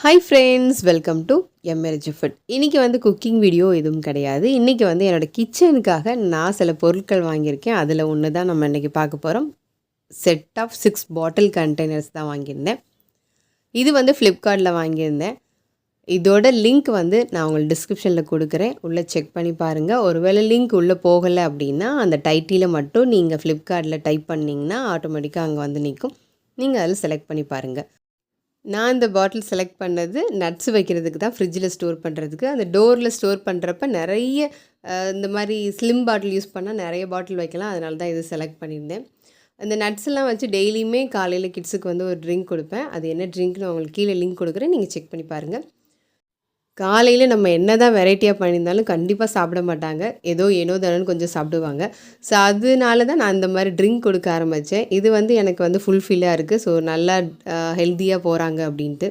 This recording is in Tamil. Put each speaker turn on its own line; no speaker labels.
Hi friends, welcome to MLG food. இன்றைக்கி வந்து குக்கிங் வீடியோ எதுவும் கிடையாது. இன்றைக்கி வந்து என்னோடய கிச்சனுக்காக நான் சில பொருட்கள் வாங்கியிருக்கேன். அதில் ஒன்று தான் நம்ம இன்றைக்கி பார்க்க போகிறோம். செட் ஆஃப் 6 பாட்டில் கண்டெய்னர்ஸ் தான் வாங்கியிருந்தேன். இது வந்து ஃப்ளிப்கார்ட்டில் வாங்கியிருந்தேன். இதோட லிங்க் வந்து நான் உங்களுக்கு டிஸ்கிரிப்ஷனில் கொடுக்குறேன். உள்ளே செக் பண்ணி பாருங்கள். ஒருவேளை லிங்க் உள்ளே போகலை அப்படின்னா அந்த டைட்டிலை மட்டும் நீங்கள் ஃப்ளிப்கார்ட்டில் டைப் பண்ணிங்கன்னா ஆட்டோமேட்டிக்காக அங்கே வந்து நிற்கும். நீங்கள் அதில் செலக்ட் பண்ணி பாருங்கள். நான் இந்த பாட்டில் செலக்ட் பண்ணது நட்ஸ் வைக்கிறதுக்கு தான், ஃப்ரிட்ஜில் ஸ்டோர் பண்ணுறதுக்கு. அந்த டோரில் ஸ்டோர் பண்ணுறப்ப நிறைய இந்த மாதிரி ஸ்லிம் பாட்டில் யூஸ் பண்ணால் நிறைய பாட்டில் வைக்கலாம். அதனால தான் இது செலக்ட் பண்ணியிருந்தேன். அந்த நட்ஸ்லாம் வச்சு டெய்லியுமே காலையில் கிட்ஸுக்கு வந்து ஒரு ட்ரிங்க் கொடுப்பேன். அது என்ன ட்ரிங்க்னு உங்களுக்கு கீழே லிங்க் கொடுக்குறேன், நீங்கள் செக் பண்ணி பாருங்கள். காலையில் நம்ம என்ன தான் வெரைட்டியாக பண்ணியிருந்தாலும் கண்டிப்பாக சாப்பிட மாட்டாங்க. ஏனோ தானோன்னு கொஞ்சம் சாப்பிடுவாங்க. ஸோ அதனால தான் நான் இந்த மாதிரி ட்ரிங்க் கொடுக்க ஆரம்பித்தேன். இது வந்து எனக்கு வந்து ஃபுல்ஃபில்லாக இருக்குது. ஸோ நல்லா ஹெல்த்தியாக போகிறாங்க அப்படின்ட்டு.